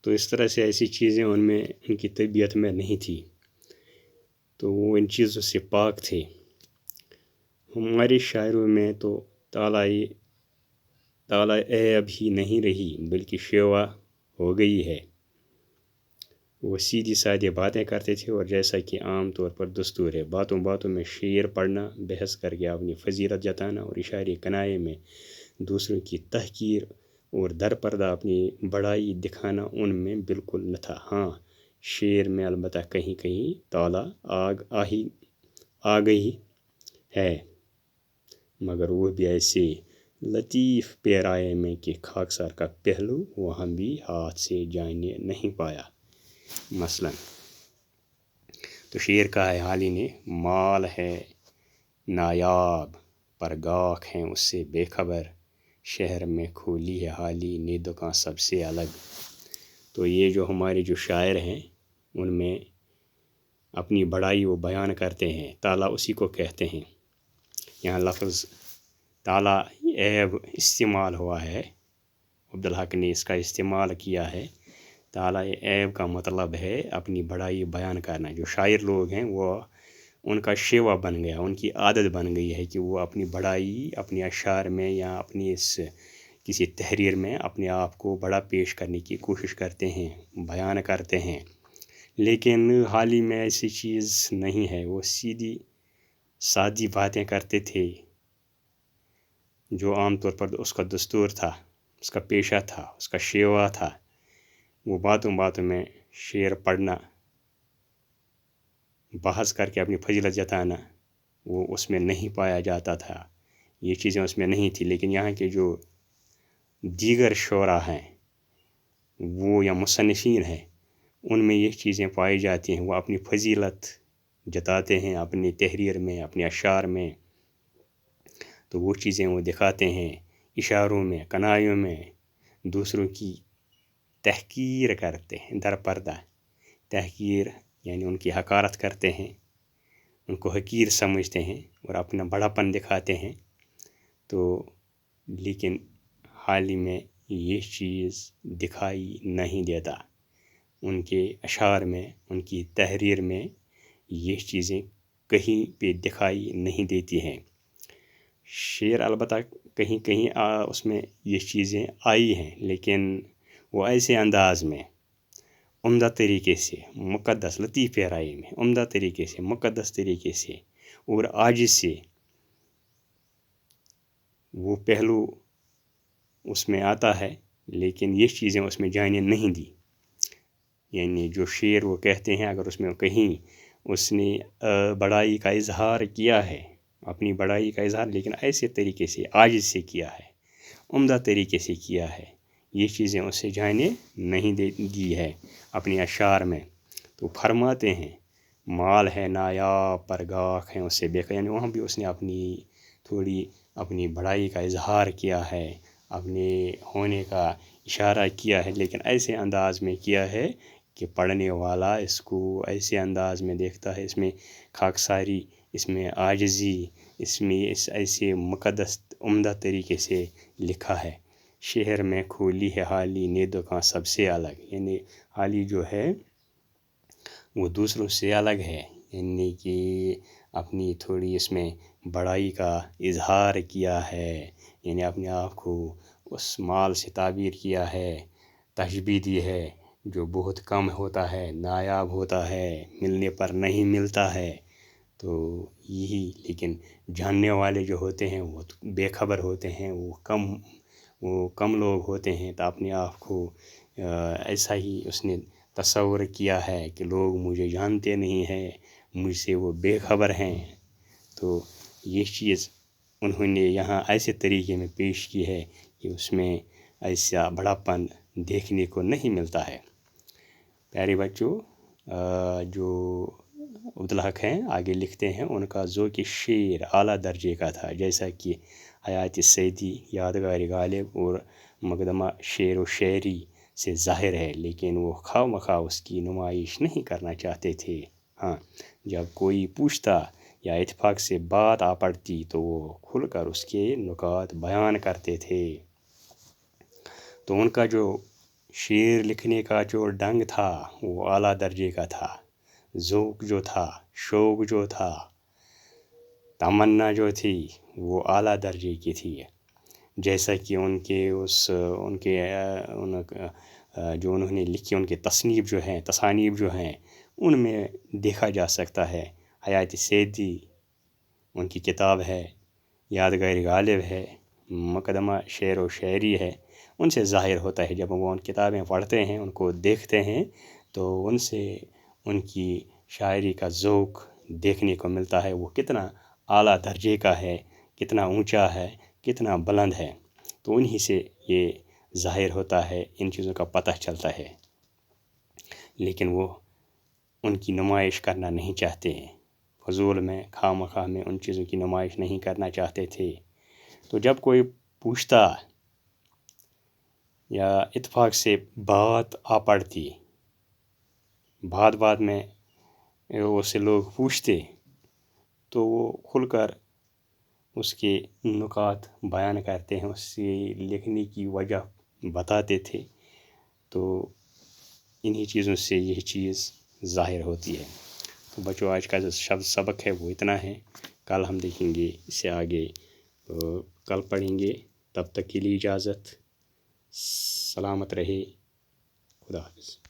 تو اس طرح سے ایسی چیزیں ان کی طبیعت میں نہیں تھی، تو وہ ان چیزوں سے پاک تھے۔ ہمارے شاعروں میں تو تالا عیب ہی نہیں رہی بلکہ شیوا ہو گئی ہے۔ وہ سیدھی سادھی باتیں کرتے تھے، اور جیسا کہ عام طور پر دستور ہے، باتوں باتوں میں شعر پڑھنا، بحث کر کے اپنی فضیلت جتانا اور اشارے کنائے میں دوسروں کی تحقیر اور در پردہ اپنی بڑائی دکھانا ان میں بالکل نہ تھا۔ ہاں، شعر میں البتہ کہیں کہیں تالا آ گئی ہے، مگر وہ بھی ایسے لطیف پیرائے میں کہ خاکسار کا پہلو وہاں بھی ہاتھ سے جانے نہیں پایا۔ مثلاً تو شعر کہا ہے حالی نے، مال ہے نایاب پر گاہک ہیں اس سے بے خبر، شہر میں کھولی ہے حالی نے دکان سب سے الگ۔ تو یہ جو ہمارے جو شاعر ہیں ان میں اپنی بڑائی وہ بیان کرتے ہیں، تالا اسی کو کہتے ہیں۔ یہاں لفظ تالا عیب استعمال ہوا ہے، عبدالحق نے اس کا استعمال کیا ہے۔ تالا عیب کا مطلب ہے اپنی بڑائی بیان کرنا۔ جو شاعر لوگ ہیں وہ ان کا شیوا بن گیا، ان کی عادت بن گئی ہے کہ وہ اپنی بڑائی اپنی اشعار میں یا اپنی اس کسی تحریر میں اپنے آپ کو بڑا پیش کرنے کی کوشش کرتے ہیں، بیان کرتے ہیں۔ لیکن حال ہی میں ایسی چیز نہیں ہے، وہ سیدھی سادی باتیں کرتے تھے جو عام طور پر اس کا دستور تھا، اس کا پیشہ تھا، اس کا شیوا تھا۔ وہ باتوں باتوں میں شعر پڑھنا، بحث کر کے اپنی فضیلت جتانا، وہ اس میں نہیں پایا جاتا تھا، یہ چیزیں اس میں نہیں تھی۔ لیکن یہاں کے جو دیگر شعراء ہیں وہ یا مصنفین ہیں، ان میں یہ چیزیں پائی جاتی ہیں، وہ اپنی فضیلت جتاتے ہیں اپنی تحریر میں، اپنے اشعار میں، تو وہ چیزیں وہ دکھاتے ہیں اشاروں میں، کنایوں میں، دوسروں کی تحقیر کرتے ہیں، در پردہ تحقیر یعنی ان کی حقارت کرتے ہیں، ان کو حقیر سمجھتے ہیں اور اپنا بڑا پن دکھاتے ہیں۔ تو لیکن حال ہی میں یہ چیز دکھائی نہیں دیتا، ان کے اشعار میں، ان کی تحریر میں یہ چیزیں کہیں پہ دکھائی نہیں دیتی ہیں۔ شعر البتہ کہیں کہیں اس میں یہ چیزیں آئی ہیں، لیکن وہ ایسے انداز میں، عمدہ طریقے سے، مقدس لطیف پیرائی میں عمدہ طریقے سے، مقدس طریقے سے اور عاجز سے وہ پہلو اس میں آتا ہے، لیکن یہ چیزیں اس میں جانے نہیں دی۔ یعنی جو شعر وہ کہتے ہیں، اگر اس میں کہیں اس نے بڑائی کا اظہار کیا ہے، اپنی بڑائی کا اظہار، لیکن ایسے طریقے سے عاجز سے کیا ہے، عمدہ طریقے سے کیا ہے، یہ چیزیں اس سے جانے نہیں دی ہے اپنی اشعار میں۔ تو فرماتے ہیں مال ہے نایاب پر گاہک ہیں اس سے بے خبر، یعنی وہاں بھی اس نے تھوڑی اپنی بڑائی کا اظہار کیا ہے، اپنے ہونے کا اشارہ کیا ہے، لیکن ایسے انداز میں کیا ہے کہ پڑھنے والا اس کو ایسے انداز میں دیکھتا ہے، اس میں خاکساری، اس میں عاجزی، اس میں ایسے مقدس عمدہ طریقے سے لکھا ہے۔ شہر میں کھولی ہے حالی نے دکان سب سے الگ، یعنی حالی جو ہے وہ دوسروں سے الگ ہے، یعنی کہ اپنی تھوڑی اس میں بڑائی کا اظہار کیا ہے، یعنی اپنے آپ کو اس مال سے تعبیر کیا ہے، تشبیہ دی ہے جو بہت کم ہوتا ہے، نایاب ہوتا ہے، ملنے پر نہیں ملتا ہے۔ تو یہی، لیکن جاننے والے جو ہوتے ہیں وہ بے خبر ہوتے ہیں، وہ کم لوگ ہوتے ہیں، تو اپنے آپ کو ایسا ہی اس نے تصور کیا ہے کہ لوگ مجھے جانتے نہیں ہیں، مجھ سے وہ بے خبر ہیں۔ تو یہ چیز انہوں نے یہاں ایسے طریقے میں پیش کی ہے کہ اس میں ایسا بڑا پن دیکھنے کو نہیں ملتا ہے۔ پیارے بچوں، جو عبدالحق ہیں آگے لکھتے ہیں، ان کا ذوق شعر اعلیٰ درجے کا تھا، جیسا کہ حیات سعدی، یادگار غالب اور مقدمہ شعر و شاعری سے ظاہر ہے، لیکن وہ خواہ مخواہ اس کی نمائش نہیں کرنا چاہتے تھے۔ ہاں، جب کوئی پوچھتا یا اتفاق سے بات آ پڑتی تو وہ کھل کر اس کے نکات بیان کرتے تھے۔ تو ان کا جو شعر لکھنے کا جو ڈنگ تھا وہ اعلیٰ درجے کا تھا، ذوق جو تھا، شوق جو تھا، تمنا جو تھی وہ اعلیٰ درجے کی تھی، جیسا کہ جو انہوں نے لکھی، ان کے تصانیف جو ہیں ان میں دیکھا جا سکتا ہے۔ حیات سیدی ان کی کتاب ہے، یادگار غالب ہے، مقدمہ شعر و شاعری ہے، ان سے ظاہر ہوتا ہے۔ جب وہ ان کتابیں پڑھتے ہیں، ان کو دیکھتے ہیں، تو ان سے ان کی شاعری کا ذوق دیکھنے کو ملتا ہے، وہ کتنا اعلیٰ درجے کا ہے، کتنا اونچا ہے، کتنا بلند ہے۔ تو انہی سے یہ ظاہر ہوتا ہے، ان چیزوں کا پتہ چلتا ہے، لیکن وہ ان کی نمائش کرنا نہیں چاہتے ہیں، فضول میں، خواہ مخواہ میں ان چیزوں کی نمائش نہیں کرنا چاہتے تھے۔ تو جب کوئی پوچھتا یا اتفاق سے بات آ پڑتی، بات میں اس سے لوگ پوچھتے، تو وہ کھل کر اس کے نکات بیان کرتے ہیں، اس سے لکھنے کی وجہ بتاتے تھے۔ تو انہی چیزوں سے یہ چیز ظاہر ہوتی ہے۔ تو بچوں، آج کا جو سبق ہے وہ اتنا ہے، کل ہم دیکھیں گے اس سے آگے، تو کل پڑھیں گے۔ تب تک کے لیے اجازت، سلامت رہے، خدا حافظ۔